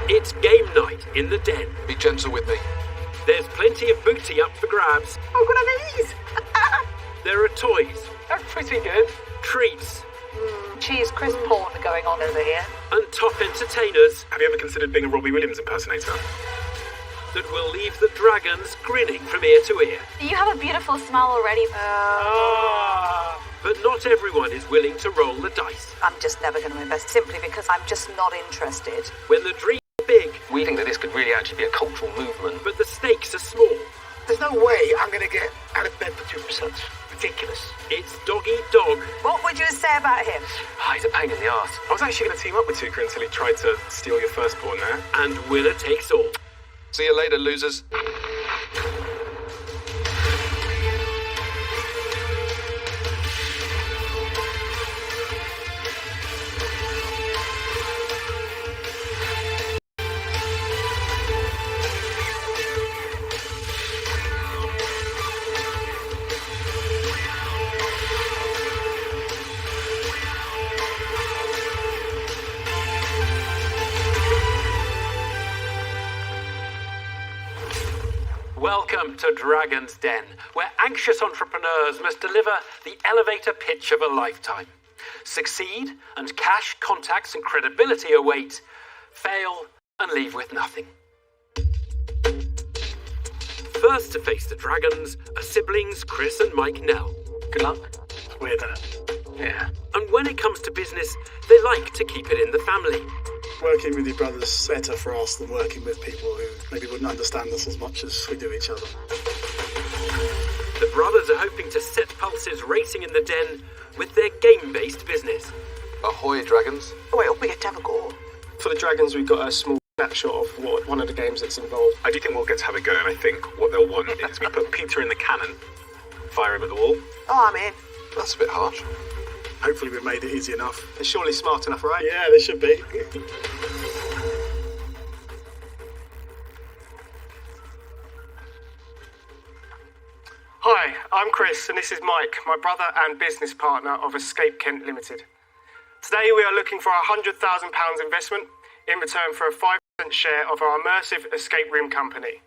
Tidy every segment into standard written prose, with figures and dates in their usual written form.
It's game night in the den. Be gentle with me. There's plenty of booty up for grabs. Oh, good on these. There are toys, They're pretty good. treats, Cheese crisp porn going on over here. and top entertainers Have you ever considered being a Robbie Williams impersonator? that will leave the dragons grinning from ear to ear. You have a beautiful smile already. But not everyone is willing to roll the dice. I'm just never going to invest simply because I'm just not interested. When the dreams are big, We think that this could really actually be a cultural movement. but the stakes are small, There's no way I'm going to get out of bed for 2%. Ridiculous. it's dog eat dog. What would you say about him? He's a pain in the arse. I was actually going to team up with Tuka until he tried to steal your firstborn there. And winner takes all. See you later, losers. Welcome to Dragon's Den, where anxious entrepreneurs must deliver the elevator pitch of a lifetime. Succeed, and cash, contacts, and credibility await. Fail, and leave with nothing. First to face the dragons are siblings Chris and Mike Nell. Good luck. It's weird, isn't it? Yeah. And when it comes to business, they like to keep it in the family. Working with your brothers better for us than working with people who maybe wouldn't understand us as much as we do each other. The brothers are hoping to set pulses racing in the den with their game-based business. Ahoy, dragons. Oh, wait, we get to have a go. For the Dragons, we've got a small snapshot of one of the games that's involved. I do think we'll get to have a go, and I think what they'll want is we put Peter in the cannon, fire him at the wall. Oh, I'm in. That's a bit harsh. Hopefully we've made it easy enough. They're surely smart enough, right? Yeah, they should be. Hi, I'm Chris, and this is Mike, my brother and business partner of Escape Kent Limited. Today we are looking for a £100,000 investment in return for a 5% share of our immersive escape room company.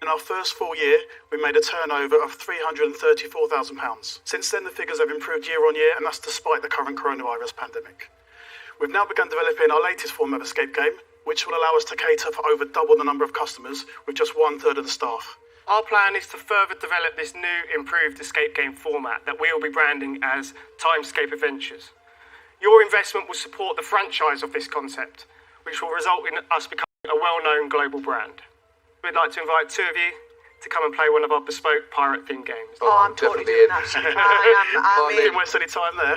In our first full year, we made a turnover of £334,000. Since then, the figures have improved year on year, and that's despite the current coronavirus pandemic. We've now begun developing our latest form of escape game, which will allow us to cater for over double the number of customers with just 1/3 of the staff. Our plan is to further develop this new, improved escape game format that we will be branding as Timescape Adventures. Your investment will support the franchise of this concept, which will result in us becoming a well-known global brand. We'd like to invite two of you to come and play one of our bespoke pirate-themed games. Oh, I'm totally definitely doing in. that. I'm in. Didn't waste any time there.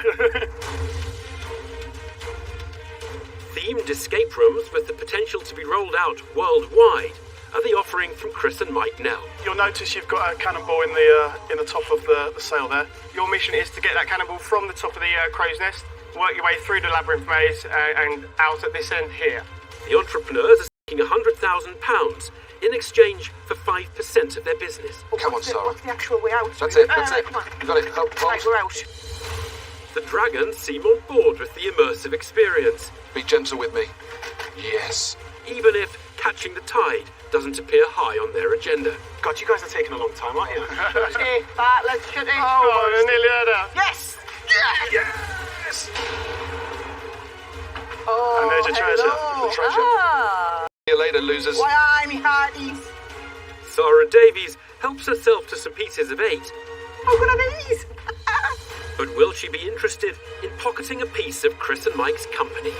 Themed escape rooms with the potential to be rolled out worldwide are the offering from Chris and Mike Nell. You'll notice you've got a cannonball in the top of the sail there. Your mission is to get that cannonball from the top of the crow's nest, work your way through the labyrinth maze, and out at this end here. The entrepreneurs are seeking £100,000 in exchange for 5% of their business. Come on, Sarah. What's the actual way out? That's it, that's it. Come on. You got it. Help, Right, hold. we're out. The dragons seem on board with the immersive experience, Be gentle with me. Yes. even if catching the tide doesn't appear high on their agenda. God, you guys are taking a long time, aren't you? Okay, let's shut it. Oh, we're nearly there. Yes! Yes! Oh, And there's your treasure. hello. The treasure. Ah, See you later, losers. why I'm hearties. Sarah Davies helps herself to some pieces of 8, Oh, good on these. but will she be interested in pocketing a piece of Chris and Mike's company?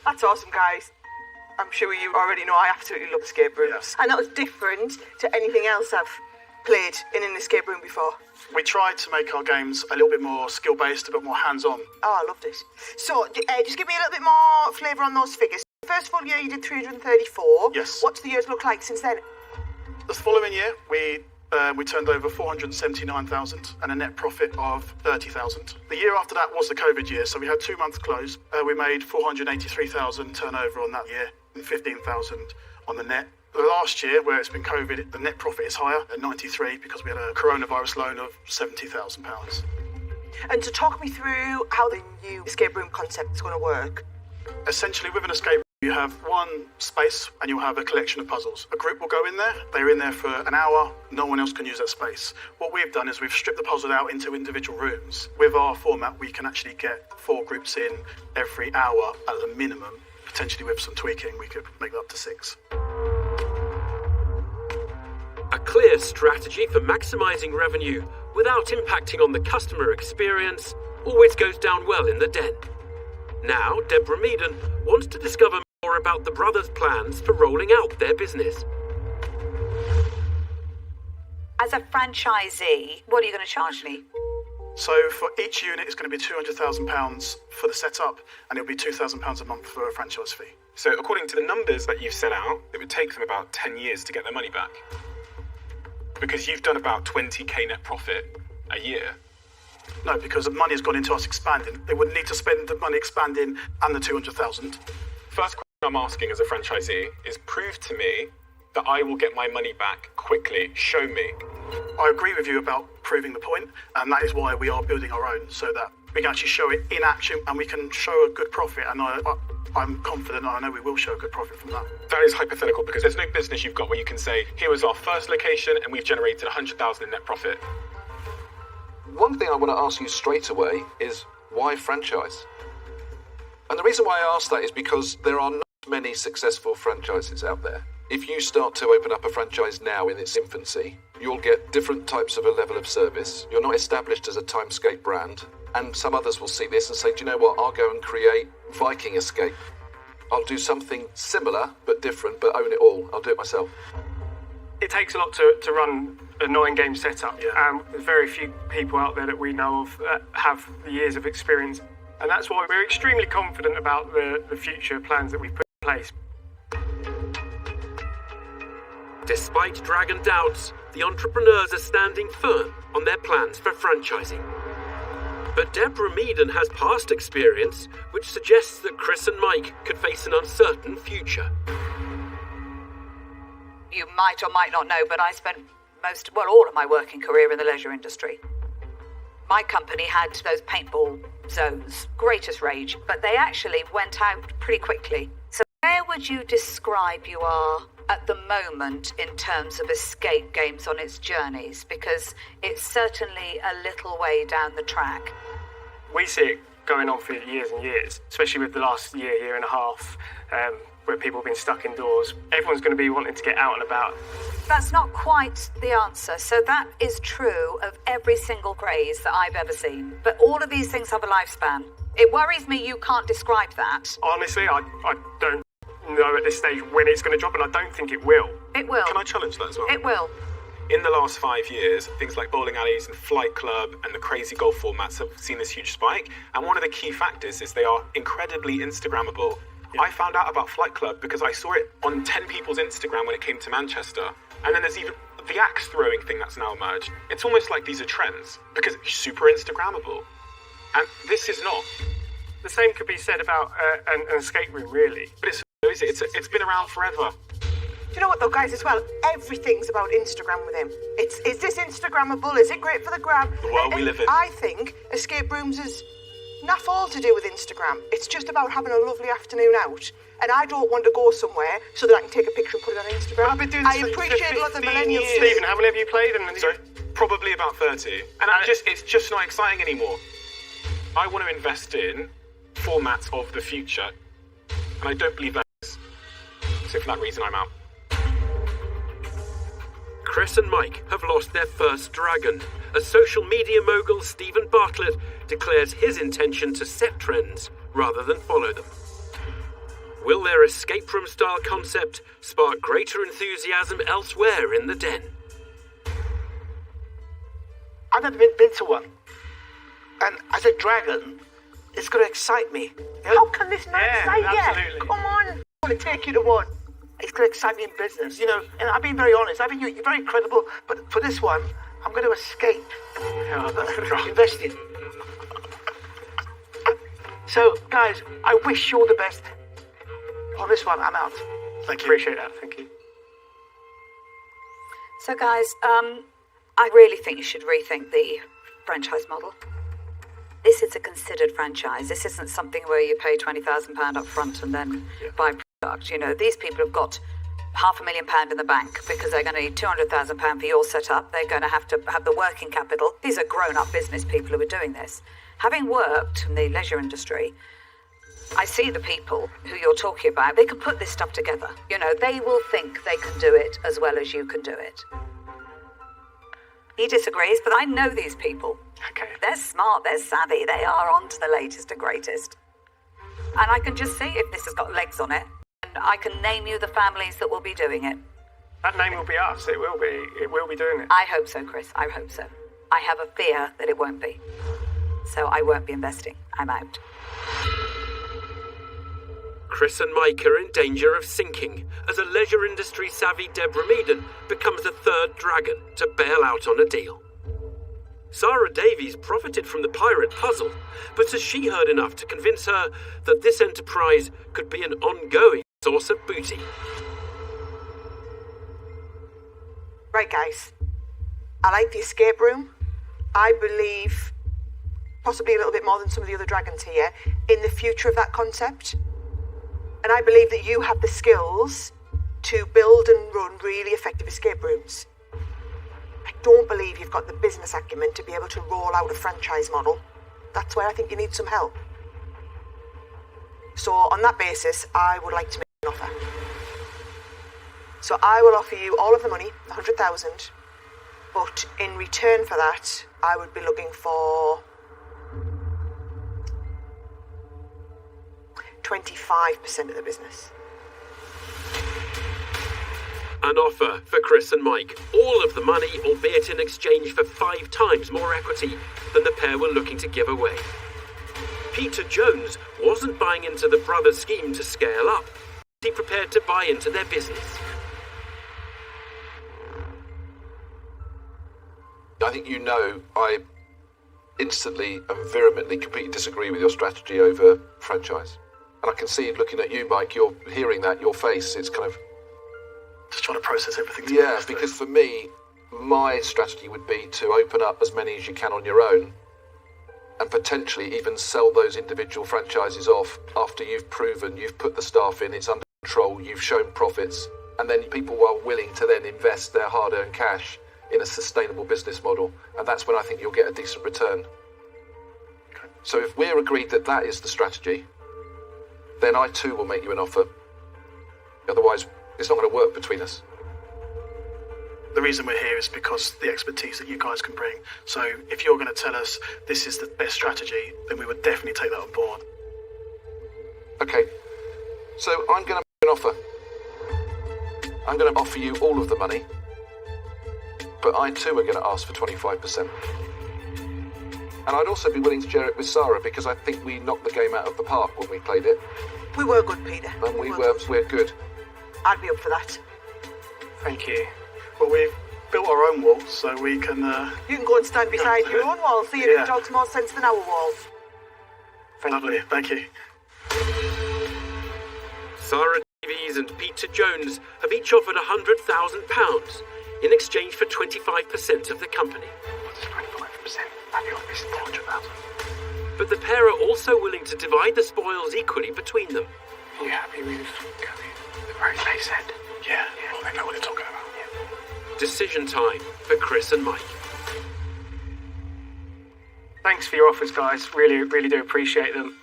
That's awesome, guys. I'm sure you already know I absolutely love escape rooms. Yes. And that was different to anything else I've played in an escape room before. We tried to make our games a little bit more skill-based, a bit more hands-on. Oh, I love this. So, just give me a little bit more flavour on those figures. First full year, you did 334. Yes. What's the years look like since then? The following year, we turned over 479,000 and a net profit of 30,000. The year after that was the COVID year, so we had 2 months close. We made 483,000 turnover on that year and 15,000 on the net. The last year, where it's been COVID, the net profit is higher at 93 because we had a coronavirus loan of £70,000. And to talk me through how the new escape room concept is going to work. Essentially, with an escape You have one space and you'll have a collection of puzzles. A group will go in there, they're in there for an hour, no one else can use that space. What we've done is we've stripped the puzzle out into individual rooms. With our format, we can actually get 4 groups in every hour at a minimum. Potentially with some tweaking, we could make that up to 6. A clear strategy for maximising revenue without impacting on the customer experience always goes down well in the Den. Now, Deborah Meaden wants to discover more about the brothers' plans for rolling out their business. As a franchisee, what are you going to charge me? So for each unit, it's going to be £200,000 for the setup, and it'll be £2,000 a month for a franchise fee. So according to the numbers that you've set out, it would take them about 10 years to get their money back. Because you've done about 20k net profit a year. No, because the money has gone into us expanding. They wouldn't need to spend the money expanding and the 200,000. First question I'm asking as a franchisee is prove to me that I will get my money back quickly. Show me. I agree with you about proving the point, and that is why we are building our own, so that we can actually show it in action and we can show a good profit. And I'm confident, I know we will show a good profit from that. That is hypothetical because there's no business you've got where you can say, here was our first location and we've generated 100,000 in net profit. One thing I want to ask you straight away is why franchise? And the reason why I ask that is because there are not many successful franchises out there. If you start to open up a franchise now in its infancy, you'll get different types of a level of service. You're not established as a Timescape brand. And some others will see this and say, do you know what, I'll go and create Viking Escape. I'll do something similar but different, but own it all. I'll do it myself. It takes a lot to run a 9-game setup. There's very few people out there that we know of that have the years of experience. And that's why we're extremely confident about the future plans that we've put in place. Despite Dragon doubts, the entrepreneurs are standing firm on their plans for franchising. But Deborah Meaden has past experience which suggests that Chris and Mike could face an uncertain future. You might or might not know, but I spent all of my working career in the leisure industry. My company had those paintball zones, greatest rage, but they actually went out pretty quickly. So where would you describe you are at the moment in terms of escape games on its journeys? Because it's certainly a little way down the track. We see it going on for years and years, especially with the last year and a half, where people have been stuck indoors. Everyone's going to be wanting to get out and about. That's not quite the answer. So that is true of every single craze that I've ever seen. But all of these things have a lifespan. It worries me you can't describe that. Honestly, I don't know at this stage when it's going to drop, and I don't think it will. It will. Can I challenge that as well? It will. In the last 5 years, things like bowling alleys and Flight Club and the crazy golf formats have seen this huge spike. And one of the key factors is they are incredibly Instagrammable. I found out about Flight Club because I saw it on 10 people's Instagram when it came to Manchester. And then there's even the axe throwing thing that's now emerged. It's almost like these are trends because it's super Instagrammable. And this is not. The same could be said about an escape room, really. But it's been around forever. Do you know what though, guys, as well? Everything's about Instagram with him. Is this Instagrammable? Is it great for the gram? The world we live in. I think escape rooms is naff all to do with Instagram. It's just about having a lovely afternoon out. And I don't want to go somewhere so that I can take a picture and put it on Instagram. I've been doing I this appreciate a lot of the 15 millennials. years. Stephen, how many have you played? Sorry? Probably about 30. And it's just not exciting anymore. I want to invest in formats of the future. And I don't believe that is. So for that reason, I'm out. Chris and Mike have lost their first dragon, as social media mogul Stephen Bartlett declares his intention to set trends rather than follow them. Will their escape room style concept spark greater enthusiasm elsewhere in the Den? I've never been to one. And as a dragon, it's going to excite me. How can this not excite you? Absolutely. Come on. I want to take you to one. It's going to excite me in business, and I've been very honest. I think you're very credible, but for this one, I'm going to escape. Investing. So, guys, I wish you all the best. On this one, I'm out. Thank you. Appreciate that. Thank you. So, guys, I really think you should rethink the franchise model. This is a considered franchise. This isn't something where you pay £20,000 up front and then buy You know, these people have got £500,000 in the bank because they're going to need £200,000 for your setup. They're going to have the working capital. These are grown-up business people who are doing this. Having worked in the leisure industry, I see the people who you're talking about. They can put this stuff together. You know, they will think they can do it as well as you can do it. He disagrees, but I know these people. Okay. They're smart, they're savvy, they are on to the latest and greatest. And I can just see if this has got legs on it. And I can name you the families that will be doing it. That name will be us. It will be. It will be doing it. I hope so, Chris. I hope so. I have a fear that it won't be. So I won't be investing. I'm out. Chris and Mike are in danger of sinking as a leisure industry savvy Deborah Meaden becomes a third dragon to bail out on a deal. Sarah Davies profited from the pirate puzzle, but has she heard enough to convince her that this enterprise could be an ongoing source of booty? Right, guys. I like the escape room. I believe, possibly a little bit more than some of the other dragons here, in the future of that concept. And I believe that you have the skills to build and run really effective escape rooms. I don't believe you've got the business acumen to be able to roll out a franchise model. That's where I think you need some help. So on that basis, I would like to make an offer. So I will offer you all of the money, 100,000, but in return for that, I would be looking for 25% of the business. An offer for Chris and Mike. All of the money, albeit in exchange for 5 times more equity than the pair were looking to give away. Peter Jones wasn't buying into the brothers' scheme to scale up. He prepared to buy into their business. I think you know I instantly and vehemently completely disagree with your strategy over franchise. And I can see, looking at you, Mike, you're hearing that, your face, it's kind of... Just trying to process everything. Yeah, because for me, my strategy would be to open up as many as you can on your own and potentially even sell those individual franchises off after you've proven, you've put the staff in, it's under control, you've shown profits, and then people are willing to then invest their hard-earned cash in a sustainable business model, and that's when I think you'll get a decent return. Okay. So if we're agreed that that is the strategy, then I too will make you an offer. Otherwise, it's not going to work between us. The reason we're here is because the expertise that you guys can bring. So if you're going to tell us this is the best strategy, then we would definitely take that on board. Okay, so I'm going to make an offer. I'm going to offer you all of the money, but I too are going to ask for 25%. And I'd also be willing to share it with Sarah because I think we knocked the game out of the park when we played it. We were good, Peter. And we're good. I'd be up for that. Thank you. Well, we've built our own walls, so we can... You can go and stand beside your own wall, see if it talks more sense than our walls. Lovely, thank you. Sarah Davies and Peter Jones have each offered £100,000 in exchange for 25% of the company. What is 25%? I feel this is 400,000. But the pair are also willing to divide the spoils equally between them. Are you happy with the price they said? Yeah, well, they know what they're talking about. Decision time for Chris and Mike. Thanks for your offers, guys. Really, really do appreciate them.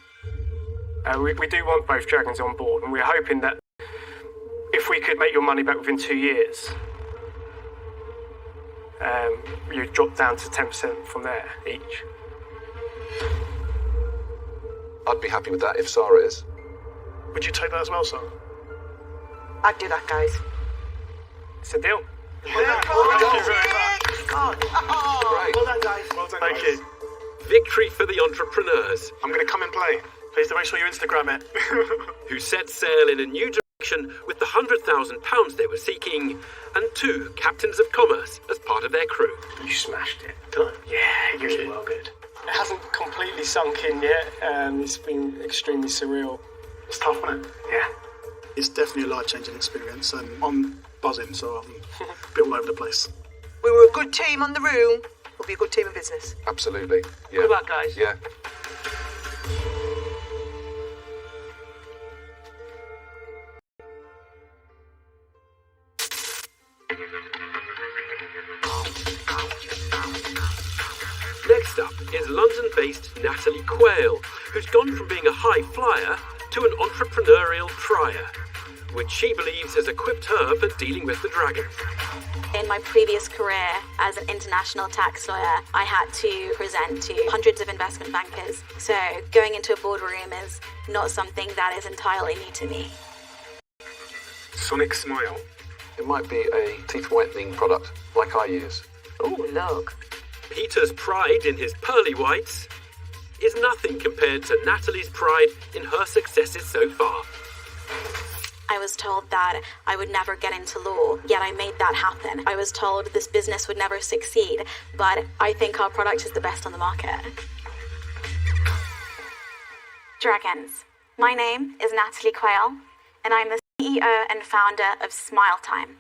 We do want both dragons on board, and we're hoping that if we could make your money back within 2 years, you'd drop down to 10% from there each. I'd be happy with that if Sarah is. Would you take that as well, Sarah? I'd do that, guys. It's a deal. Great. Well done, guys. Thank you. Victory for the entrepreneurs, I'm going to come and play. Please do make sure you Instagram it. who set sail in a new direction with the £100,000 they were seeking, and 2 captains of commerce as part of their crew. You smashed it. Done. Yeah, you're really well good. It hasn't completely sunk in yet. It's been extremely surreal. It's tough, isn't it? Yeah. It's definitely a life-changing experience, and I'm buzzing, so I'm a bit all over the place. We were a good team on the room. We'll be a good team in business. Absolutely. Yeah. Good luck, guys. Yeah. is London-based Natalie Quayle, who's gone from being a high flyer to an entrepreneurial trier, which she believes has equipped her for dealing with the dragons. In my previous career as an international tax lawyer, I had to present to hundreds of investment bankers. So going into a boardroom is not something that is entirely new to me. Sonic Smile. It might be a teeth whitening product, like I use. Oh, look. Peter's pride in his pearly whites is nothing compared to Natalie's pride in her successes so far. I was told that I would never get into law, yet I made that happen. I was told this business would never succeed, but I think our product is the best on the market. Dragons. My name is Natalie Quayle, and I'm the CEO and founder of SmileTime,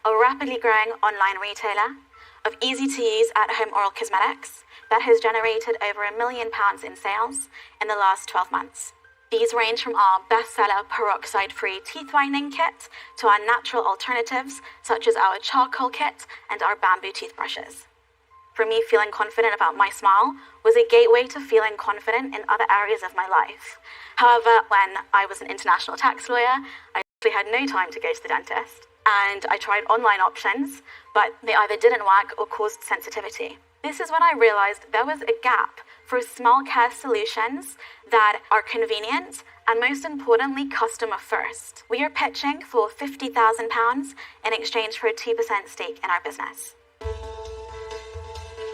a rapidly growing online retailer of easy-to-use at-home oral cosmetics that has generated over £1 million in sales in the last 12 months. These range from our bestseller peroxide-free teeth whitening kit to our natural alternatives such as our charcoal kit and our bamboo toothbrushes. For me, feeling confident about my smile was a gateway to feeling confident in other areas of my life. However, when I was an international tax lawyer, I actually had no time to go to the dentist, and I tried online options, but they either didn't work or caused sensitivity. This is when I realized there was a gap for smile care solutions that are convenient and, most importantly, customer first. We are pitching for £50,000 in exchange for a 2% stake in our business.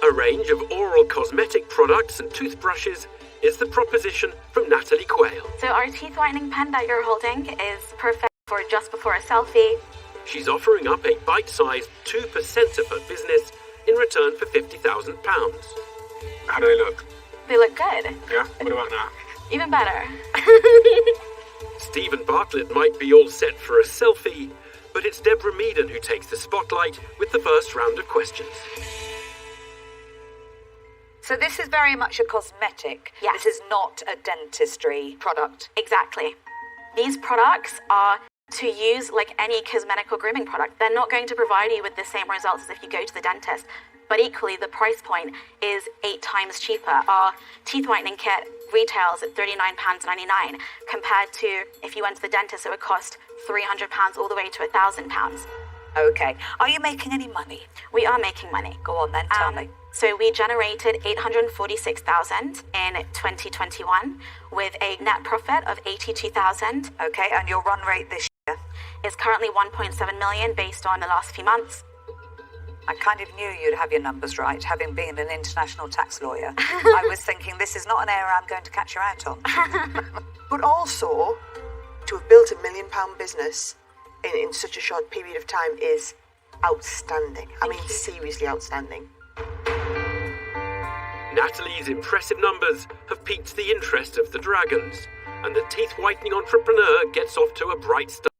A range of oral cosmetic products and toothbrushes is the proposition from Natalie Quayle. So our teeth whitening pen that you're holding is perfect for just before a selfie. She's offering up a bite-sized 2% of her business in return for £50,000. How do they look? They look good. Yeah? What about now? Even better. Stephen Bartlett might be all set for a selfie, but it's Deborah Meaden who takes the spotlight with the first round of questions. So this is very much a cosmetic. Yes. This is not a dentistry product. Exactly. These products are to use like any cosmetic or grooming product. They're not going to provide you with the same results as if you go to the dentist, but equally the price point is 8 times cheaper. Our teeth whitening kit retails at £39.99 compared to if you went to the dentist it would cost £300 all the way to £1,000. Okay. Are you making any money? We are making money. Go on then, tell me. So we generated $846,000 in 2021 with a net profit of $82,000. Okay, and your run rate this year? Is currently $1.7 million based on the last few months. I kind of knew you'd have your numbers right, having been an international tax lawyer. I was thinking this is not an error I'm going to catch you out on. But also, to have built £1 million business in such a short period of time is outstanding. I mean, seriously outstanding. Natalie's impressive numbers have piqued the interest of the dragons, and the teeth whitening entrepreneur gets off to a bright start.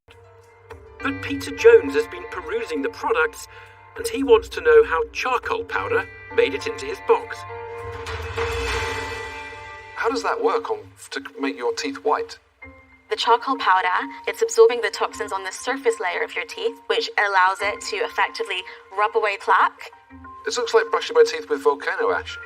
But Peter Jones has been perusing the products, and he wants to know how charcoal powder made it into his box. How does that work to make your teeth white? The charcoal powder, it's absorbing the toxins on the surface layer of your teeth, which allows it to effectively rub away plaque. This looks like brushing my teeth with volcano ash.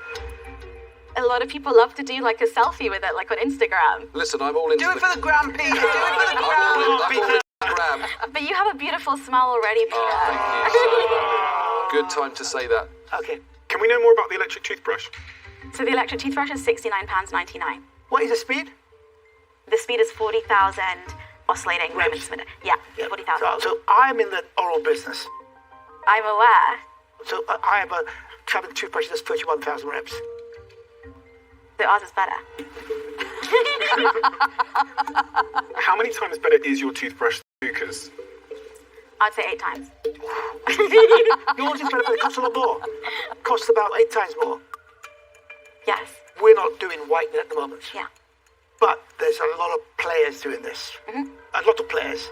A lot of people love to do like a selfie with it, like on Instagram. Listen, I'm all into Do it for the gram, Peter. Do it for the gram. I'm all into the gram. But you have a beautiful smile already, Peter. Oh, thank you so much. Good time to say that. Okay. Can we know more about the electric toothbrush? So the electric toothbrush is £69.99. What is the speed? The speed is 40,000 oscillating movements a minute. Yeah, 40,000. So I'm in the oral business. I'm aware. So I have a traveling toothbrush that's 31,000 reps. So ours is better. How many times better is your toothbrush than Luca's? I'd say 8 times. Yours is better, but it costs a lot more. Costs about 8 times more. Yes. We're not doing whitening at the moment. Yeah. But there's a lot of players doing this. Mm-hmm. A lot of players.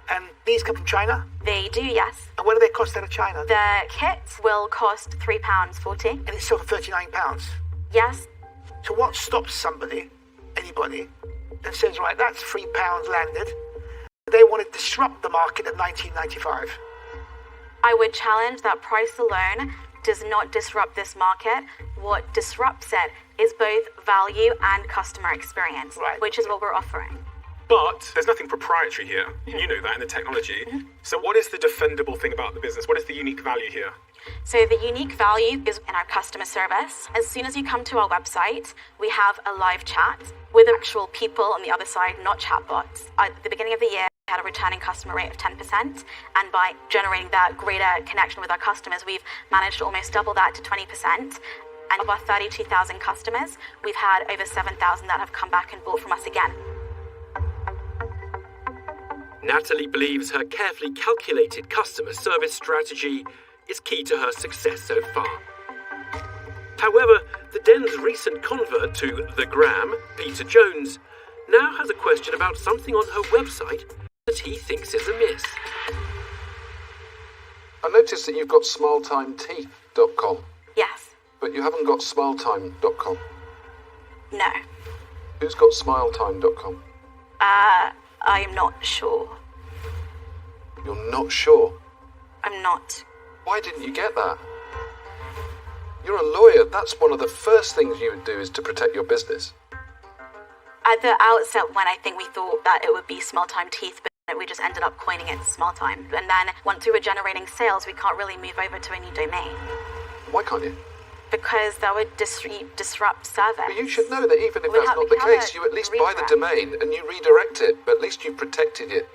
And these come from China? They do, yes. And what do they cost out of China? The kit will cost £3.40. And it's sold for £39. Yes. So what stops somebody, anybody, that says, right, that's £3 landed. They want to disrupt the market at $19.95. I would challenge that price alone does not disrupt this market. What disrupts it is both value and customer experience, which is what we're offering. But there's nothing proprietary here. You know that in the technology. So what is the defendable thing about the business? What is the unique value here? So the unique value is in our customer service. As soon as you come to our website, we have a live chat with actual people on the other side, not chatbots. At the beginning of the year, we had a returning customer rate of 10%. And by generating that greater connection with our customers, we've managed to almost double that to 20%. And of our 32,000 customers, we've had over 7,000 that have come back and bought from us again. Natalie believes her carefully calculated customer service strategy is key to her success so far. However, the Den's recent convert to The Gram, Peter Jones, now has a question about something on her website that he thinks is amiss. I noticed that you've got smiletimeteeth.com, Yes. but you haven't got smiletime.com. No. Who's got smiletime.com? I'm not sure. You're not sure? I'm not. Why didn't you get that? You're a lawyer. That's one of the first things you would do is to protect your business. At the outset, when I think we thought that it would be Smile-Time Teeth, but we just ended up coining it Smile-Time. And then once we were generating sales, we can't really move over to a new domain. Why can't you? Because that would disrupt service. But you should know that even if that's not the case, you at least buy the domain and you redirect it. But at least you protected it.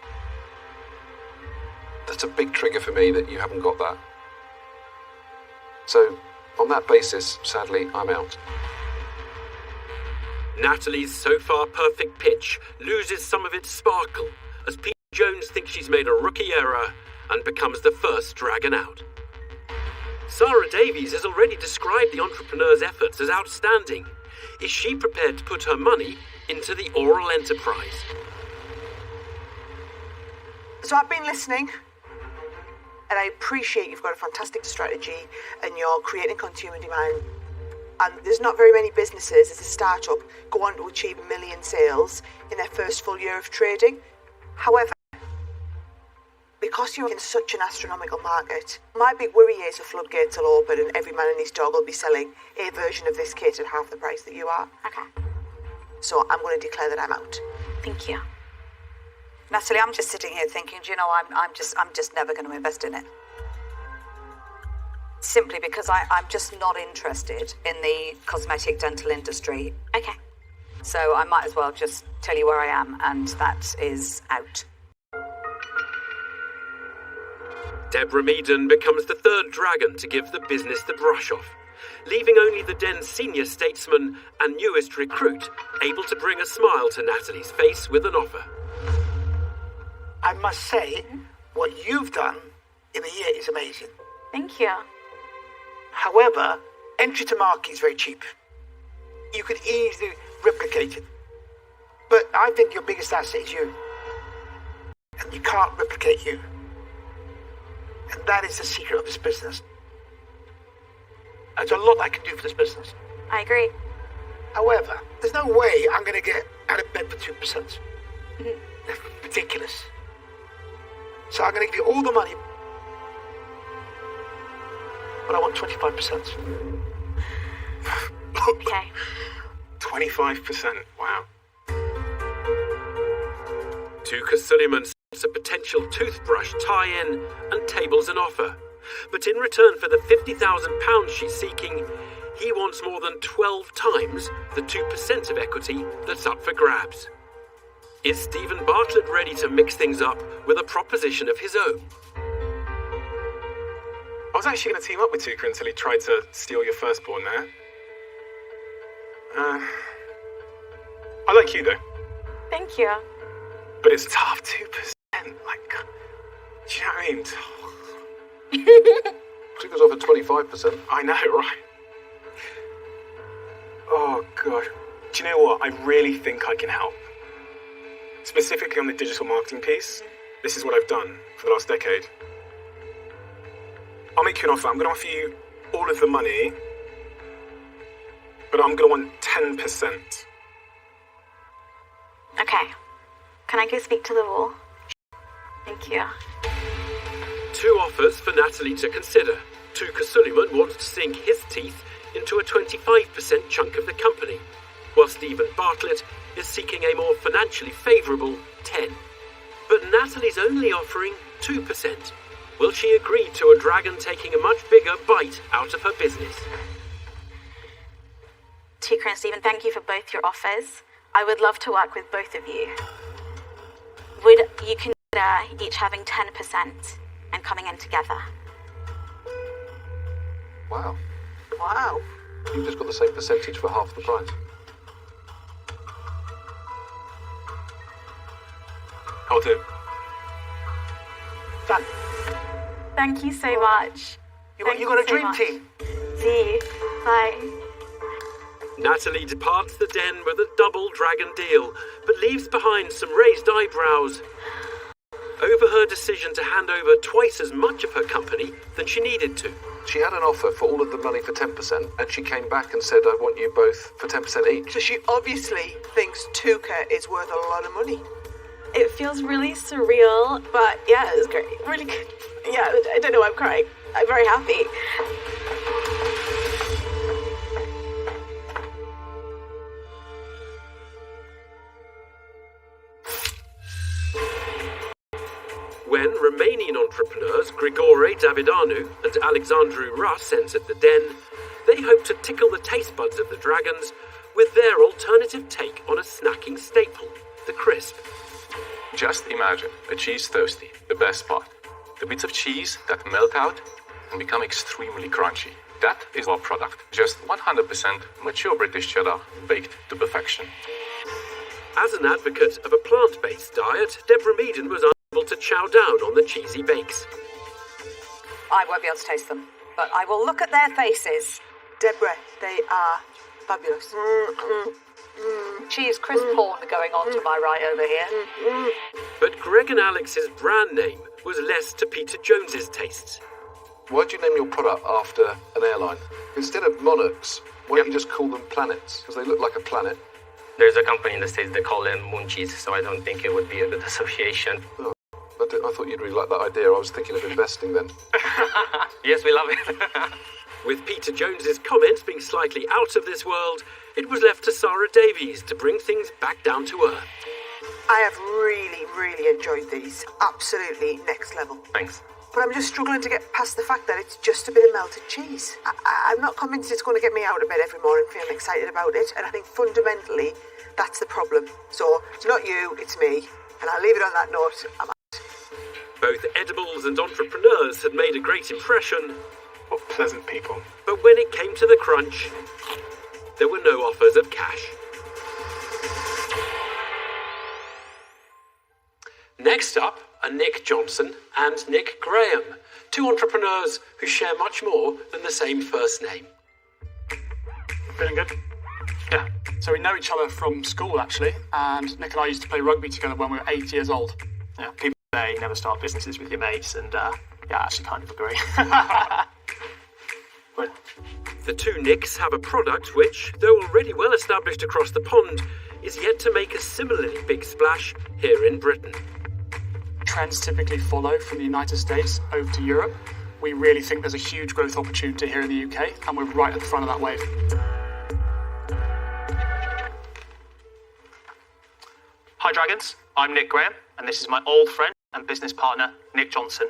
That's a big trigger for me that you haven't got that. So, on that basis, sadly, I'm out. Natalie's so far perfect pitch loses some of its sparkle as Peter Jones thinks she's made a rookie error and becomes the first dragon out. Sarah Davies has already described the entrepreneur's efforts as outstanding. Is she prepared to put her money into the oral enterprise? So I've been listening, and I appreciate you've got a fantastic strategy and you're creating consumer demand. And there's not very many businesses as a startup go on to achieve 1 million sales in their first full year of trading. However, because you're in such an astronomical market, my big worry is the floodgates will open and every man and his dog will be selling a version of this kit at half the price that you are. Okay. So I'm going to declare that I'm out. Thank you. Natalie, I'm just sitting here thinking, do you know, I'm just never going to invest in it. Simply because I'm just not interested in the cosmetic dental industry. Okay. So I might as well just tell you where I am, and that is out. Deborah Meaden becomes the third dragon to give the business the brush off, leaving only the Den's senior statesman and newest recruit able to bring a smile to Natalie's face with an offer. I must say, what you've done in a year is amazing. Thank you. However, entry to market is very cheap. You could easily replicate it. But I think your biggest asset is you. And you can't replicate you. And that is the secret of this business. There's a lot I can do for this business. I agree. However, there's no way I'm going to get out of bed for 2%. That's ridiculous. So I'm going to give you all the money, but I want 25%. Okay. 25%, wow. Tuka Suleiman spots a potential toothbrush tie-in and tables an offer. But in return for the £50,000 she's seeking, he wants more than 12 times the 2% of equity that's up for grabs. Is Stephen Bartlett ready to mix things up with a proposition of his own? I was actually going to team up with Tuka until he tried to steal your firstborn there. I like you, though. Thank you. But it's tough, 2%. Like, do you know what I mean? Tuka's offered 25%. I know, right? Oh, God. Do you know what? I really think I can help. Specifically on the digital marketing piece, this is what I've done for the last decade. I'll make you an offer. I'm going to offer you all of the money, but I'm going to want 10%. Okay. Can I go speak to the wall? Thank you. 2 offers for Natalie to consider. Tuka Suleiman wants to sink his teeth into a 25% chunk of the company, while Stephen Bartlett is seeking a more financially favourable 10%. But Natalie's only offering 2%. Will she agree to a dragon taking a much bigger bite out of her business? Tuka and Stephen, thank you for both your offers. I would love to work with both of you. Would you consider each having 10% and coming in together? Wow. Wow. You've just got the same percentage for half the price. I'll do. Done. Thank you so much. You got a dream team. See you. Bye. Natalie departs the den with a double dragon deal, but leaves behind some raised eyebrows over her decision to hand over twice as much of her company than she needed to. She had an offer for all of the money for 10%, and she came back and said, I want you both for 10% each. So she obviously thinks Tuka is worth a lot of money. It feels really surreal, but yeah, it was great. Really good. Yeah, I don't know why I'm crying. I'm very happy. When Romanian entrepreneurs Grigore Davidanu and Alexandru Rus entered the den, they hoped to tickle the taste buds of the dragons with their alternative take on a snacking staple, the crisp. Just imagine a cheese toastie, the best part. The bits of cheese that melt out and become extremely crunchy. That is our product. Just 100% mature British cheddar baked to perfection. As an advocate of a plant-based diet, Deborah Meaden was unable to chow down on the cheesy bakes. I won't be able to taste them, but I will look at their faces. Deborah, they are fabulous. Cheese crisp porn going on to my right over here. But Greg and Alex's brand name was less to Peter Jones's tastes. Why'd you name your product after an airline? Instead of monarchs, why don't you just call them planets? Because they look like a planet. There's a company in the States that call them munchies, so I don't think it would be a good association. Oh, I thought you'd really like that idea. I was thinking of investing then. Yes, we love it. With Peter Jones's comments being slightly out of this world, it was left to Sarah Davies to bring things back down to earth. I have really, really enjoyed these. Absolutely next level. Thanks. But I'm just struggling to get past the fact that it's just a bit of melted cheese. I'm not convinced it's going to get me out of bed every morning feeling excited about it, and I think fundamentally that's the problem. So it's not you, it's me, and I'll leave it on that note. I'm out. Both edibles and entrepreneurs had made a great impression. What pleasant people. But when it came to the crunch, there were no offers of cash. Next up are Nick Johnson and Nick Graham, two entrepreneurs who share much more than the same first name. Feeling good? Yeah. So we know each other from school, actually, and Nick and I used to play rugby together when we were 8 years old. Yeah, people say never start businesses with your mates, and yeah, I actually kind of agree. But The two Nicks have a product which, though already well established across the pond, is yet to make a similarly big splash here in Britain. trends typically follow from the United States over to Europe. We really think there's a huge growth opportunity here in the UK, and we're right at the front of that wave. Hi Dragons, I'm Nick Graham, and this is my old friend and business partner, Nick Johnson.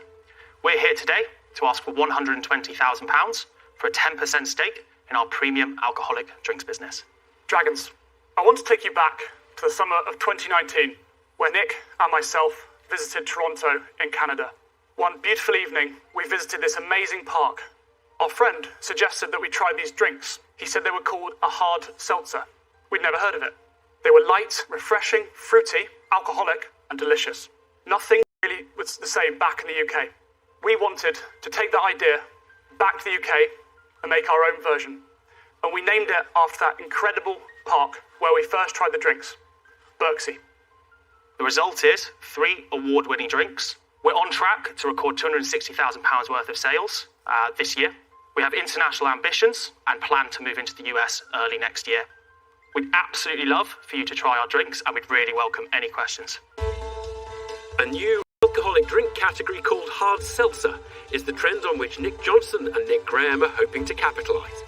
We're here today to ask for £120,000 for a 10% stake in our premium alcoholic drinks business. Dragons, I want to take you back to the summer of 2019, where Nick and myself visited Toronto in Canada. One beautiful evening, we visited this amazing park. Our friend suggested that we try these drinks. He said they were called a hard seltzer. We'd never heard of it. They were light, refreshing, fruity, alcoholic, and delicious. Nothing really was the same back in the UK. We wanted to take that idea back to the UK and make our own version. And we named it after that incredible park where we first tried the drinks, Birksey. The result is 3 award-winning drinks. We're on track to record £260,000 worth of sales this year. We have international ambitions and plan to move into the US early next year. We'd absolutely love for you to try our drinks, and we'd really welcome any questions. A new alcoholic drink category called hard seltzer is the trend on which Nick Johnson and Nick Graham are hoping to capitalise.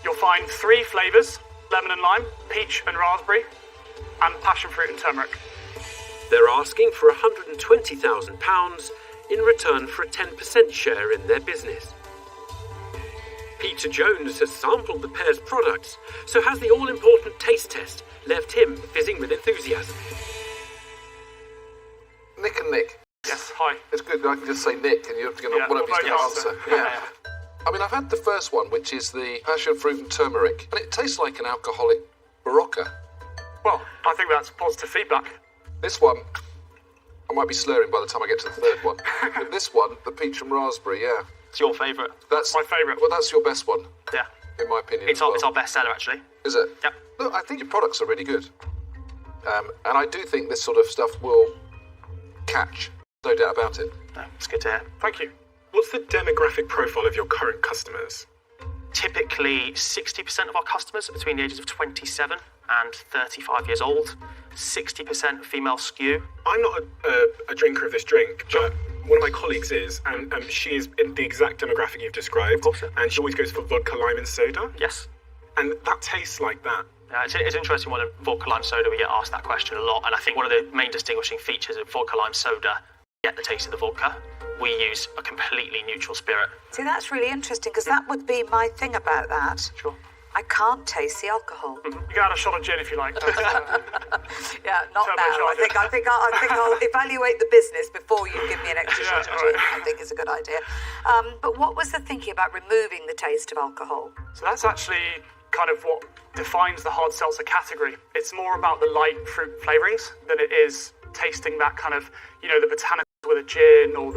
You'll find 3 flavours, lemon and lime, peach and raspberry, and passion fruit and turmeric. They're asking for £120,000 in return for a 10% share in their business. Peter Jones has sampled the pair's products, so has the all-important taste test left him fizzing with enthusiasm. Nick and Nick. Yes, hi. It's good. I can just say Nick, and you're going to whatever he's going to answer. Yeah. I mean, I've had the first one, which is the passion fruit and turmeric, and it tastes like an alcoholic Barocca. Well, I think that's positive feedback. This one, I might be slurring by the time I get to the third one. But this one, the peach and raspberry, yeah. It's your favourite. That's my favourite. Well, that's your best one. Yeah. In my opinion. It's our best seller, actually. Is it? Yep. Look, I think your products are really good. And I do think this sort of stuff will catch. No doubt about it. It's good to hear. Thank you. What's the demographic profile of your current customers? Typically, 60% of our customers are between the ages of 27 and 35 years old. 60% female skew. I'm not a drinker of this drink, but one of my colleagues is, and she is in the exact demographic you've described. Of course. And she always goes for vodka, lime, and soda. Yes. And that tastes like that. It's an interesting one. In vodka lime soda, we get asked that question a lot, and I think one of the main distinguishing features of vodka lime soda, get the taste of the vodka. We use a completely neutral spirit. See, that's really interesting, because that would be my thing about that. Sure. I can't taste the alcohol. You can add a shot of gin if you like. Yeah, not now. I think I'll evaluate the business before you give me an extra shot of gin. I think is a good idea. But what was the thinking about removing the taste of alcohol? So that's actually kind of what defines the hard seltzer category. It's more about the light fruit flavourings than it is tasting that kind of, the botanicals with a gin or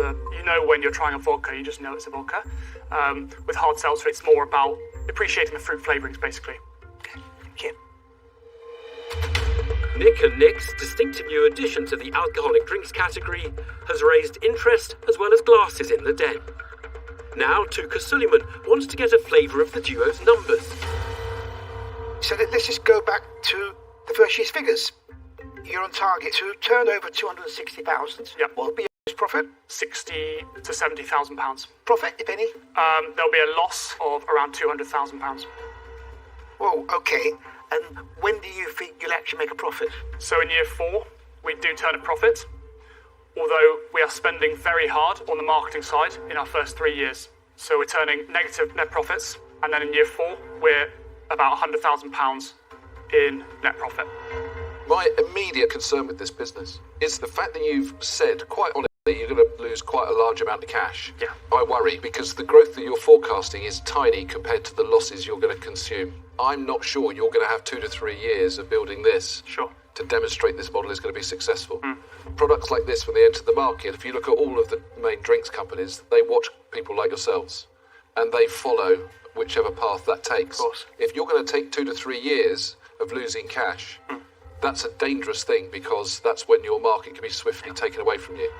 when you're trying a vodka, you just know it's a vodka. With hard seltzer, it's more about appreciating the fruit flavourings, basically. Okay, thank you. Nick and Nick's distinctive new addition to the alcoholic drinks category has raised interest as well as glasses in the den. Now Tuka Suleiman wants to get a flavour of the duo's numbers. So let's just go back to the first year's figures. You're on target to turn over 260,000. Yep. What would be your profit? 60 to 70,000 pounds. Profit, if any? There'll be a loss of around 200,000 pounds. Whoa, okay. And when do you think you'll actually make a profit? So in year 4, we do turn a profit, although we are spending very hard on the marketing side in our first 3 years. So we're turning negative net profits, and then in year 4, we're about £100,000 in net profit. My immediate concern with this business is the fact that you've said, quite honestly, you're going to lose quite a large amount of cash. Yeah. I worry because the growth that you're forecasting is tiny compared to the losses you're going to consume. I'm not sure you're going to have 2 to 3 years of building this to demonstrate this model is going to be successful. Products like this, when they enter the market, if you look at all of the main drinks companies, they watch people like yourselves and they follow whichever path that takes. Of course. If you're going to take 2 to 3 years of losing cash, that's a dangerous thing because that's when your market can be swiftly taken away from you.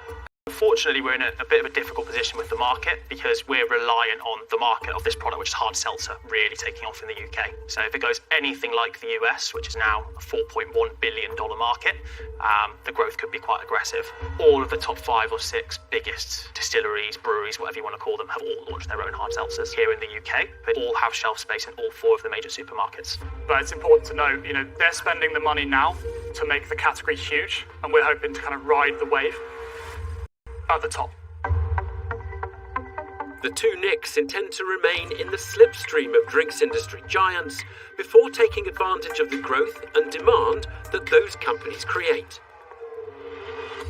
Unfortunately, we're in a bit of a difficult position with the market because we're reliant on the market of this product, which is hard seltzer, really taking off in the UK. So if it goes anything like the US, which is now a $4.1 billion market, the growth could be quite aggressive. All of the top 5 or 6 biggest distilleries, breweries, whatever you want to call them, have all launched their own hard seltzers here in the UK. They all have shelf space in all 4 of the major supermarkets. But it's important to note, they're spending the money now to make the category huge, and we're hoping to kind of ride the wave at the top. The two Nicks intend to remain in the slipstream of drinks industry giants before taking advantage of the growth and demand that those companies create.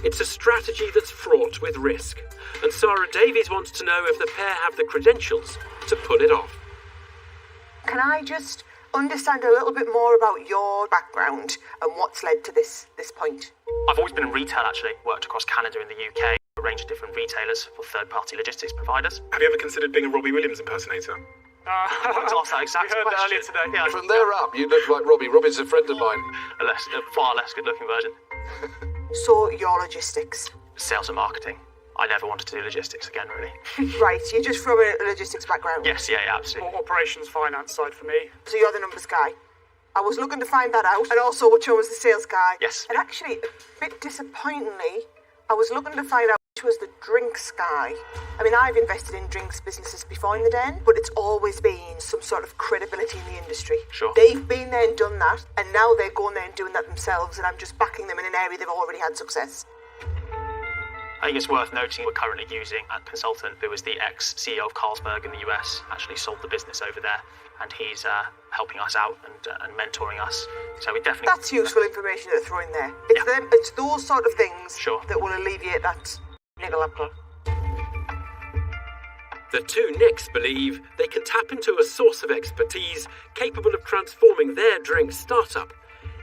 It's a strategy that's fraught with risk, and Sarah Davies wants to know if the pair have the credentials to pull it off. Can I just understand a little bit more about your background and what's led to this point? I've always been in retail, actually. Worked across Canada and the UK. A range of different retailers for third-party logistics providers. Have you ever considered being a Robbie Williams impersonator? I wanted to ask that exact we heard question. earlier today. Yeah, From there up, you look like Robbie. Robbie's a friend of mine. a far less good-looking version. So, your logistics. Sales and marketing. I never wanted to do logistics again, really. Right, you're just from a logistics background? Yes, yeah, absolutely. Operations, finance side for me. So you're the numbers guy? I was looking to find that out, and also which one was the sales guy. Yes. And actually, a bit disappointingly, I was looking to find out which to us the drinks guy. I mean, I've invested in drinks businesses before in the Den, but it's always been some sort of credibility in the industry. Sure. They've been there and done that, and now they're going there and doing that themselves, and I'm just backing them in an area they've already had success. I think it's worth noting we're currently using a consultant who was the ex-CEO of Carlsberg in the US, actually sold the business over there, and he's helping us out and mentoring us. So we definitely... That's useful information to throw in there. It's those sort of things that will alleviate that little upper. The two Nicks believe they can tap into a source of expertise capable of transforming their drink startup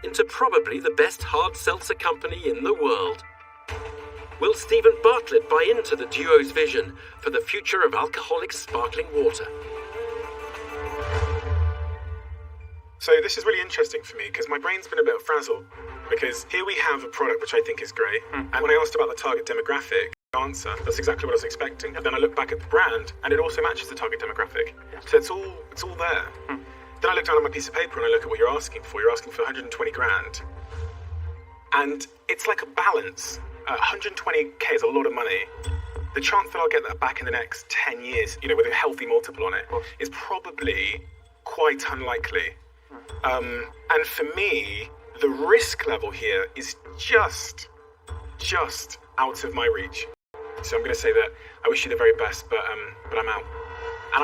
into probably the best hard seltzer company in the world. Will Stephen Bartlett buy into the duo's vision for the future of alcoholic sparkling water? So this is really interesting for me because my brain's been a bit frazzled because here we have a product which I think is great, and when I asked about the target demographic answer, that's exactly what I was expecting. But then I look back at the brand and it also matches the target demographic. So it's all there. Then I look down at my piece of paper and I look at what you're asking for. You're asking for 120 grand. And it's like a balance. 120k is a lot of money. The chance that I'll get that back in the next 10 years, with a healthy multiple on it, is probably quite unlikely. And for me, the risk level here is just out of my reach. So I'm going to say that I wish you the very best, but I'm out. And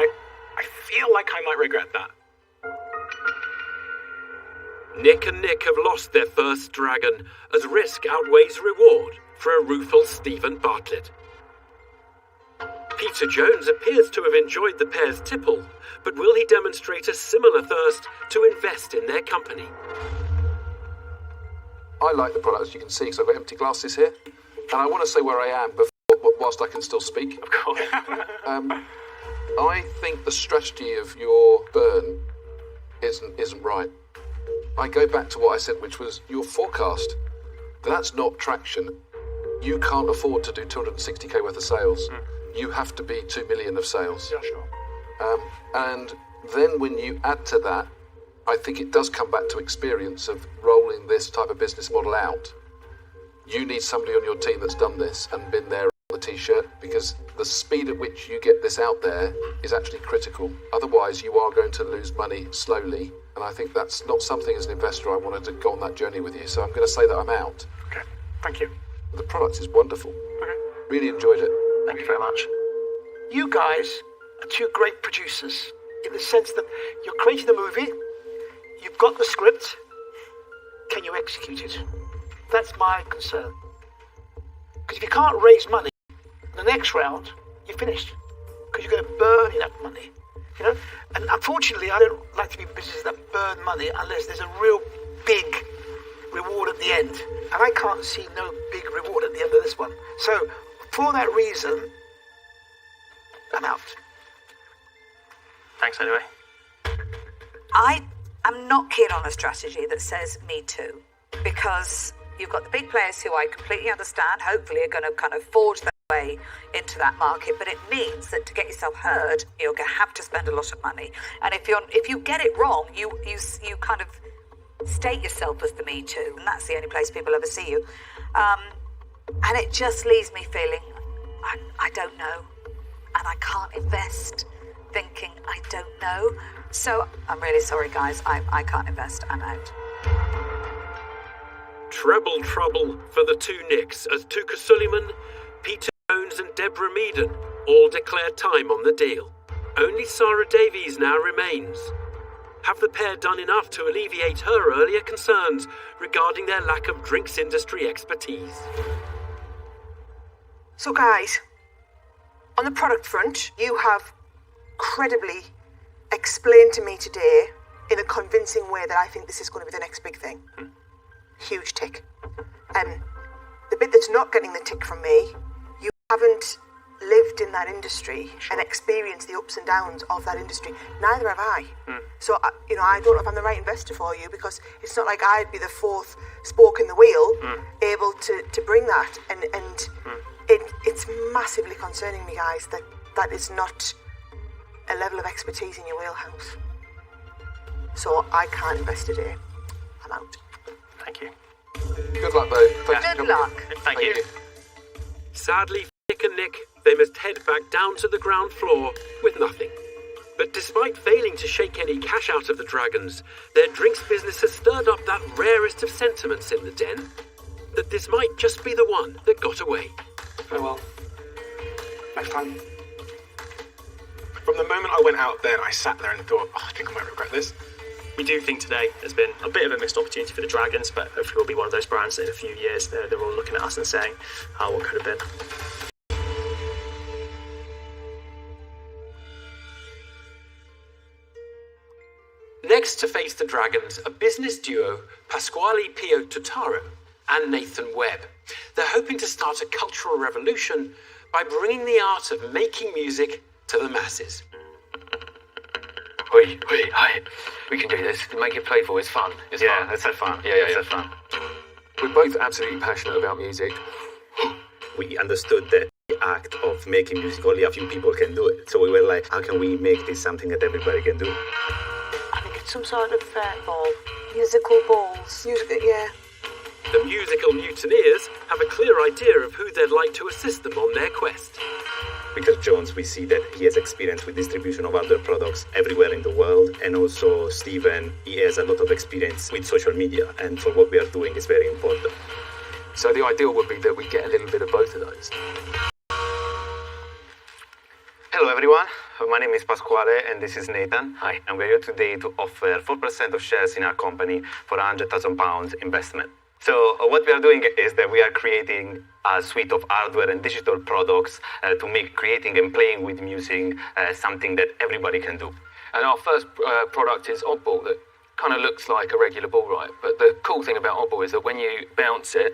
I feel like I might regret that. Nick and Nick have lost their first dragon as risk outweighs reward for a rueful Stephen Bartlett. Peter Jones appears to have enjoyed the pair's tipple, but will he demonstrate a similar thirst to invest in their company? I like the product, as you can see, because I've got empty glasses here. And I want to say where I am whilst I can still speak. Of course. I think the strategy of your burn isn't right. I go back to what I said, which was your forecast. That's not traction. You can't afford to do 260k worth of sales. You have to be 2 million of sales. Yeah, sure. And then when you add to that, I think it does come back to experience of rolling this type of business model out. You need somebody on your team that's done this and been there on the t-shirt, because the speed at which you get this out there is actually critical. Otherwise, you are going to lose money slowly. And I think that's not something as an investor I wanted to go on that journey with you. So I'm going to say that I'm out. Okay, thank you. The product is wonderful. Okay. Really enjoyed it. Thank you very much. You guys are two great producers in the sense that you're creating the movie, you've got the script, can you execute it? That's my concern. Because if you can't raise money, the next round, you're finished. Because you're going to burn enough money. And unfortunately, I don't like to be in businesses that burn money unless there's a real big reward at the end. And I can't see no big reward at the end of this one. So, for that reason, I'm out. Thanks anyway. I am not keen on a strategy that says me too, because you've got the big players who I completely understand, hopefully are going to kind of forge their way into that market, but it means that to get yourself heard, you're going to have to spend a lot of money. And if you get it wrong, you kind of state yourself as the me too, and that's the only place people ever see you. And it just leaves me feeling I don't know, and I can't invest thinking I don't know. So I'm really sorry, guys. I can't invest. I'm out. Treble trouble for the two Nicks as Tuka Suleiman, Peter Jones and Deborah Meaden all declare time on the deal. Only Sarah Davies now remains. Have the pair done enough to alleviate her earlier concerns regarding their lack of drinks industry expertise? So guys, on the product front, you have credibly explained to me today in a convincing way that I think this is going to be the next big thing. Huge tick. The bit that's not getting the tick from me, you haven't lived in that industry and experienced the ups and downs of that industry. Neither have I. So, I don't know if I'm the right investor for you, because it's not like I'd be the fourth spoke in the wheel able to bring that. And it's massively concerning me, guys, that is not a level of expertise in your wheelhouse. So I can't invest today. I'm out. Thank you. Good luck, though. Good luck. Thank you. Sadly, Nick and Nick, they must head back down to the ground floor with nothing. But despite failing to shake any cash out of the Dragons, their drinks business has stirred up that rarest of sentiments in the den, that this might just be the one that got away. Farewell. Next time. From the moment I went out there, I sat there and thought, I think I might regret this. We do think today has been a bit of a missed opportunity for the Dragons, but hopefully we'll be one of those brands that in a few years they're all looking at us and saying, oh, what could have been. Next to face the Dragons, a business duo, Pasquale Pio Totaro and Nathan Webb. They're hoping to start a cultural revolution by bringing the art of making music to the masses. Hi. We can do this. Make it playful. It's fun. It's fun. Let's have fun. Let's have fun. We're both absolutely passionate about music. We understood that the act of making music, only a few people can do it. So we were like, how can we make this something that everybody can do? I think it's some sort of ball. Musical balls. Yeah. The musical mutineers have a clear idea of who they'd like to assist them on their quest. Because Jones, we see that he has experience with distribution of other products everywhere in the world. And also Stephen, he has a lot of experience with social media. And for what we are doing is very important. So the ideal would be that we get a little bit of both of those. Hello everyone, my name is Pasquale and this is Nathan. Hi. And we're here today to offer 4% of shares in our company for £100,000 investment. So what we are doing is that we are creating a suite of hardware and digital products to make creating and playing with music something that everybody can do. And our first product is Oddball, that kind of looks like a regular ball, right? But the cool thing about Oddball is that when you bounce it,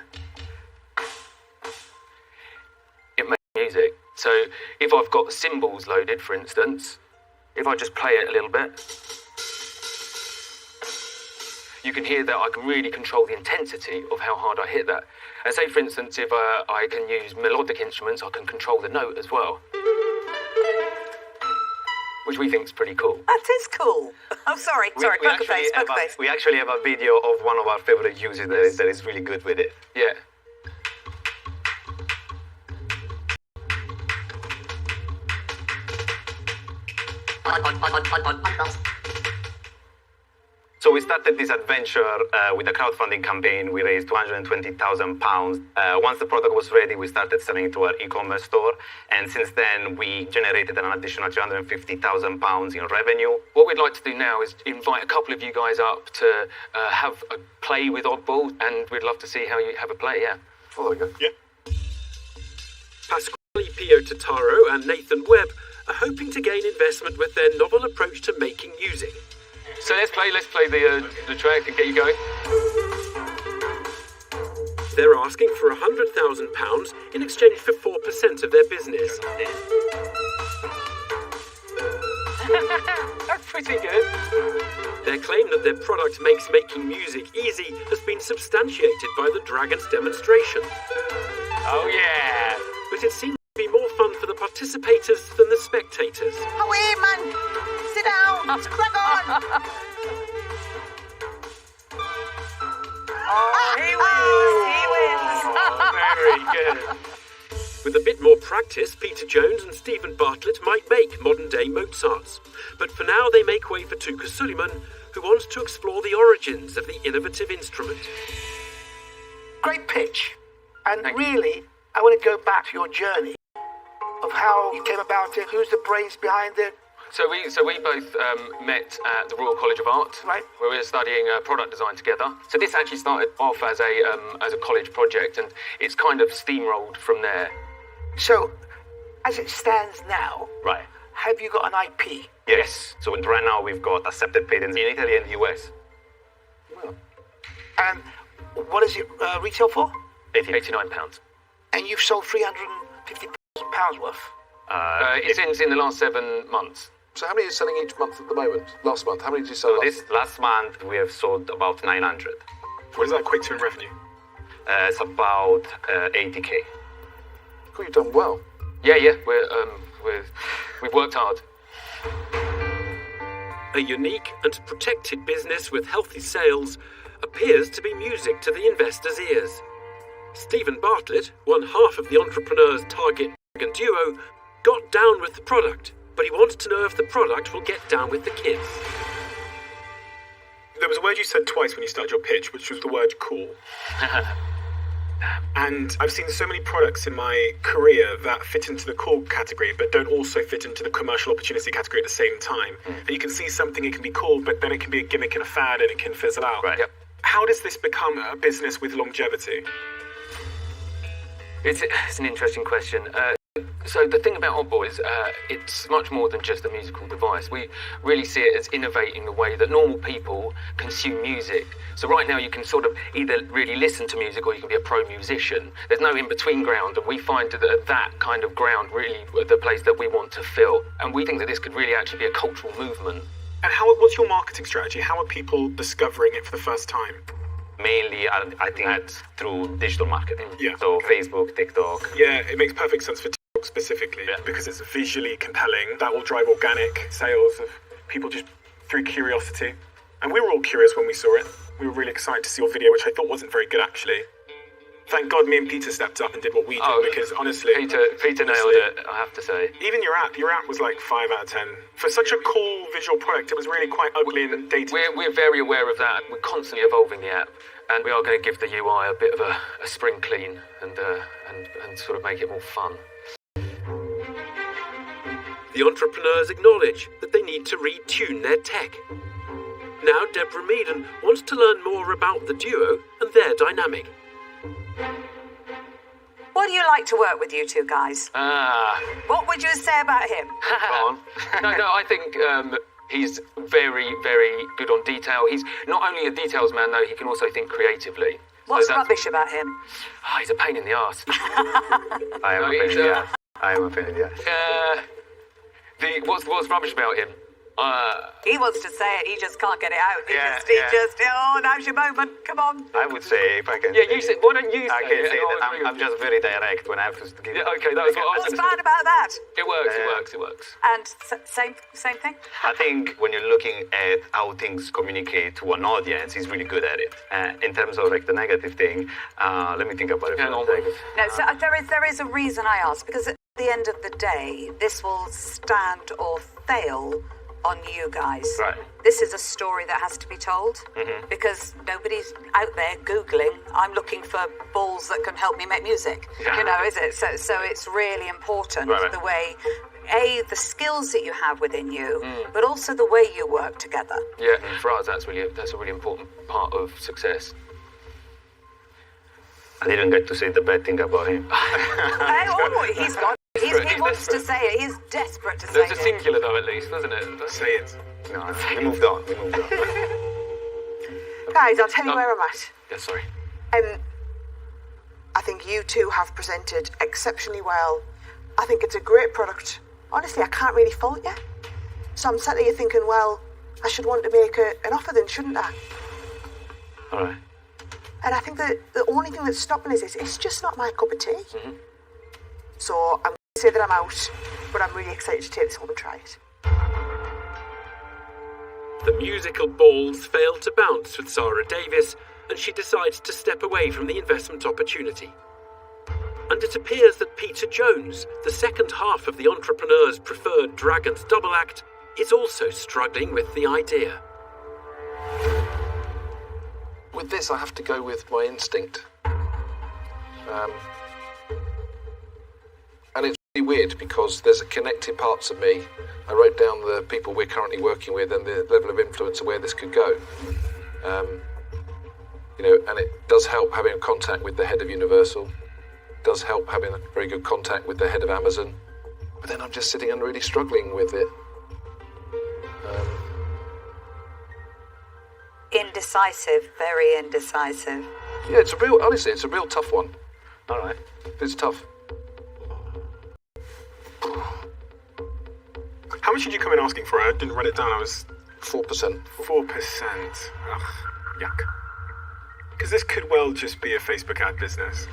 it makes music. So if I've got cymbals loaded, for instance, if I just play it a little bit, you can hear that I can really control the intensity of how hard I hit that. And say, for instance, if I can use melodic instruments, I can control the note as well, which we think is pretty cool. That is cool. Oh, sorry, poker face. We actually have a video of one of our favorite users that is really good with it. Yeah. So we started this adventure with a crowdfunding campaign. We raised £220,000. Once the product was ready, we started selling it to our e-commerce store. And since then, we generated an additional £250,000 in revenue. What we'd like to do now is invite a couple of you guys up to have a play with Oddball, and we'd love to see how you have a play, yeah. Oh, there we go. Yeah. Pasquale Pio Totaro and Nathan Webb are hoping to gain investment with their novel approach to making music. So let's play the track and get you going. They're asking for £100,000 in exchange for 4% of their business. That's pretty good. Their claim that their product makes making music easy has been substantiated by the Dragons demonstration. Oh yeah! But it seems to be more fun for the participators than the spectators. Oh, here, man! Sit down! Let's crack on! Oh, he wins! Very good. With a bit more practice, Peter Jones and Stephen Bartlett might make modern-day Mozarts. But for now, they make way for Tuka Suleiman, who wants to explore the origins of the innovative instrument. Great pitch. And really, I want to go back to your journey of how you came about it, who's the brains behind it. So we both met at the Royal College of Art, right, where we were studying product design together. So this actually started off as a college project, and it's kind of steamrolled from there. So, as it stands now, right, have you got an IP? Yes. So right now we've got accepted patents in Italy and the US. Well, and what is it retail for? £89. And you've sold £350,000 worth? It's in the last 7 months. So how many are you selling each month at the moment? Last month, how many did you sell? This last month we have sold about 900. What does that equate to in revenue? It's about 80k. Cool, you've done well. Yeah, we've worked hard. A unique and protected business with healthy sales appears to be music to the investors' ears. Stephen Bartlett, one half of the entrepreneur's target Dragon duo got down with the product, but he wants to know if the product will get down with the kids. There was a word you said twice when you started your pitch, which was the word cool. And I've seen so many products in my career that fit into the cool category, but don't also fit into the commercial opportunity category at the same time. And you can see something, it can be cool, but then it can be a gimmick and a fad, and it can fizzle out. Right. Yep. How does this become a business with longevity? It's an interesting question. So the thing about Oddball is it's much more than just a musical device. We really see it as innovating the way that normal people consume music. So right now you can sort of either really listen to music or you can be a pro musician. There's no in-between ground, and we find that kind of ground really the place that we want to fill. And we think that this could really actually be a cultural movement. And what's your marketing strategy? How are people discovering it for the first time? Mainly, I think that's through digital marketing. Yeah. So Facebook, TikTok. Yeah, it makes perfect sense for TikTok specifically because it's visually compelling. That will drive organic sales of people just through curiosity. And we were all curious when we saw it. We were really excited to see your video, which I thought wasn't very good actually. Thank God me and Peter stepped up and did what we did because honestly... Peter nailed it, I have to say. Even your app was like 5 out of 10. For such a cool visual product, it was really quite ugly and dated. We're very aware of that. We're constantly evolving the app, and we are going to give the UI a bit of a spring clean and sort of make it more fun. The entrepreneurs acknowledge that they need to retune their tech. Now Deborah Meaden wants to learn more about the duo and their dynamic. What do you like to work with, you two guys? What would you say about him? Go on. No, I think he's very, very good on detail. He's not only a details man, though, he can also think creatively. What's rubbish about him? He's a pain in the arse. I am a pain in the ass. I am a pain in the ass. What's rubbish about him? He wants to say it, he just can't get it out. He Yeah. just, now's your moment, come on. I would say, if I can... Yeah, you say, why don't you say I can it? say that I'm just very direct when I have to give... Yeah, okay, that was what I was What's bad about that? It works. And same thing? I think when you're looking at how things communicate to an audience, he's really good at it. In terms of like the negative thing, let me think about it for a second. No, so there is a reason I ask, because at the end of the day, this will stand or fail on you guys. Right. This is a story that has to be told because nobody's out there Googling, I'm looking for balls that can help me make music. Yeah. You know, is it? So it's really important the way, the skills that you have within you, but also the way you work together. Yeah, for us that's a really important part of success. I didn't get to say the bad thing about him. He wants to say it. He's desperate to say it. There's a singular though, at least, doesn't it? Say it. No, we moved on. Guys, I'll tell you where I'm at. Yeah, sorry. I think you two have presented exceptionally well. I think it's a great product. Honestly, I can't really fault you. So I'm sat here thinking, well, I should want to make an offer then, shouldn't I? All right. And I think that the only thing that's stopping us is it's just not my cup of tea. So I'm going to say that I'm out, but I'm really excited to take this home and try it. The musical balls failed to bounce with Sarah Davis, and she decides to step away from the investment opportunity. And it appears that Peter Jones, the second half of the entrepreneur's preferred Dragons double act, is also struggling with the idea. With this, I have to go with my instinct. And it's really weird because there's connected parts of me. I wrote down the people we're currently working with and the level of influence of where this could go. And it does help having a contact with the head of Universal. It does help having a very good contact with the head of Amazon. But then I'm just sitting and really struggling with it. Indecisive, very indecisive. Yeah, honestly, it's a real tough one. All right. It's tough. How much did you come in asking for? I didn't write it down. I was 4%. 4%. Ugh, yuck. Because this could well just be a Facebook ad business.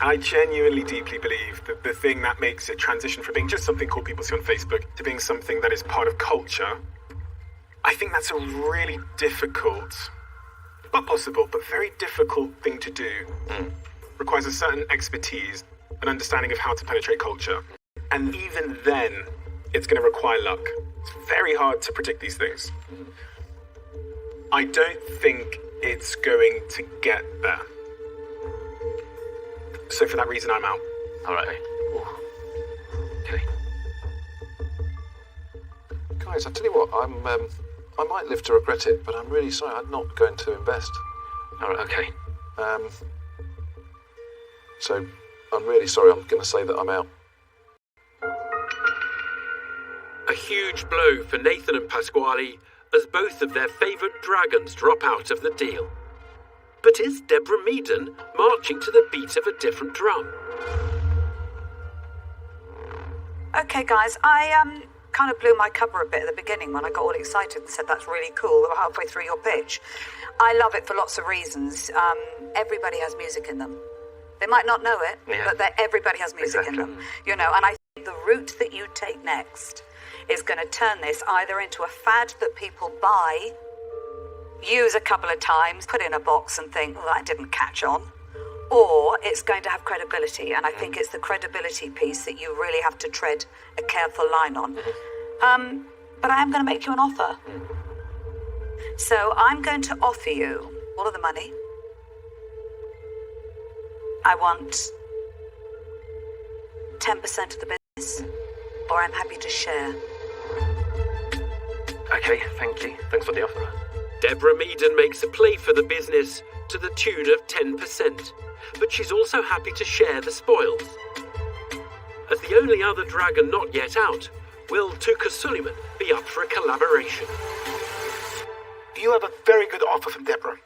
And I genuinely deeply believe that the thing that makes it transition from being just something cool people see on Facebook to being something that is part of culture, I think that's a really difficult, not possible, but very difficult thing to do. Requires a certain expertise and understanding of how to penetrate culture. And even then, it's going to require luck. It's very hard to predict these things. I don't think it's going to get there. So for that reason, I'm out. All right. Okay. Guys, I tell you what, I might live to regret it, but I'm really sorry. I'm not going to invest. All right. Okay. So I'm really sorry. I'm going to say that I'm out. A huge blow for Nathan and Pasquale as both of their favourite dragons drop out of the deal. But is Deborah Meaden marching to the beat of a different drum? Okay, guys, I kind of blew my cover a bit at the beginning when I got all excited and said that's really cool halfway through your pitch. I love it for lots of reasons. Everybody has music in them. They might not know it, but everybody has music in them. You know, and I think the route that you take next is going to turn this either into a fad that people buy, use a couple of times, put in a box and think, well, that didn't catch on, or it's going to have credibility. And I think it's the credibility piece that you really have to tread a careful line on. But I am going to make you an offer. So I'm going to offer you all of the money. I want 10% of the business, or I'm happy to share. Okay, thank you. Thanks for the offer. Deborah Meaden makes a play for the business to the tune of 10%, but she's also happy to share the spoils. As the only other dragon not yet out, will Tuka Suleiman be up for a collaboration? You have a very good offer from Deborah.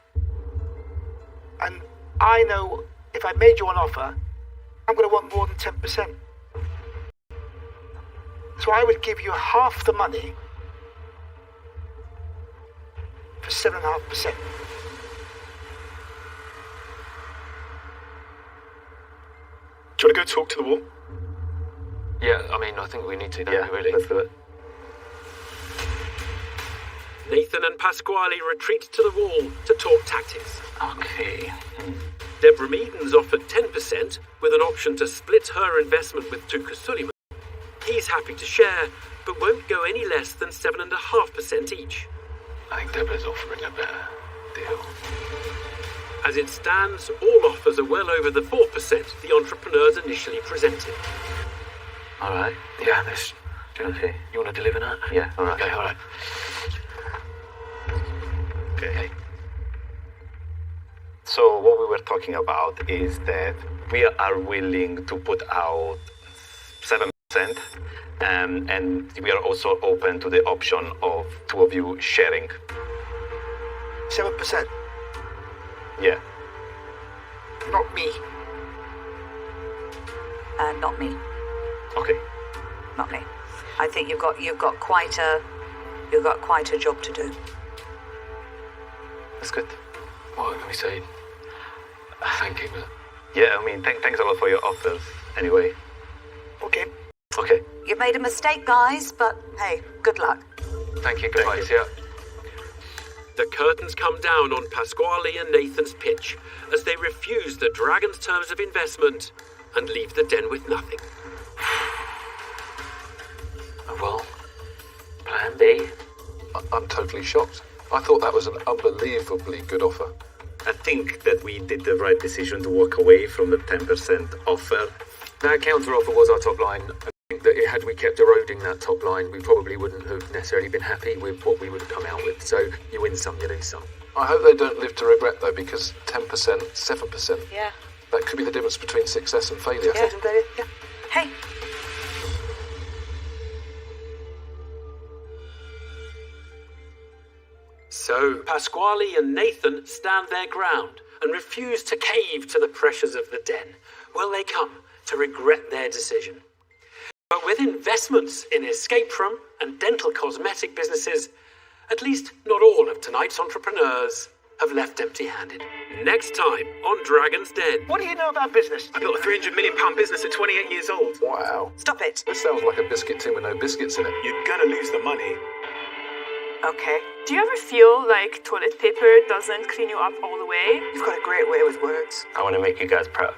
And I know if I made you an offer, I'm going to want more than 10%. So I would give you half the money for 7.5%. Do you want to go talk to the wall? Yeah, I mean, I think we need to, don't we, really? Let's do it. Nathan and Pasquale retreat to the wall to talk tactics. Okay. Deborah Meaden's offered 10% with an option to split her investment with Tuka Suleiman. He's happy to share, but won't go any less than 7.5% each. I think Deborah's offering a better deal. As it stands, all offers are well over the 4% the entrepreneurs initially presented. All right. Yeah, this. Okay. You want to deliver that? Yeah, all right. Okay, all right. Okay. So what we were talking about is that we are willing to put out 7%, and we are also open to the option of two of you sharing. 7%. Yeah. Not me. Not me. Okay. Not me. I think you've got quite a job to do. That's good. What can we say? Thank you. Yeah, I mean, thanks a lot for your offers. Anyway. Okay. Okay. You've made a mistake, guys, but hey, good luck. Thank you, guys. Yeah. The curtains come down on Pasquale and Nathan's pitch as they refuse the dragon's terms of investment and leave the den with nothing. Well, plan B? I'm totally shocked. I thought that was an unbelievably good offer. I think that we did the right decision to walk away from the 10% offer. That counter offer was our top line. I think that had we kept eroding that top line, we probably wouldn't have necessarily been happy with what we would have come out with. So you win some, you lose some. I hope they don't live to regret, though, because 10%, 7%. Yeah. That could be the difference between success and failure. Yeah. Hey. So Pasquale and Nathan stand their ground and refuse to cave to the pressures of the den. Will they come to regret their decision? But with investments in escape room and dental cosmetic businesses, at least not all of tonight's entrepreneurs have left empty-handed. Next time on Dragon's Den. What do you know about business? I built a £300 million business at 28 years old. Wow. Stop it. This sounds like a biscuit tin with no biscuits in it. You're gonna lose the money. Okay. Do you ever feel like toilet paper doesn't clean you up all the way? You've got a great way with words. I want to make you guys proud.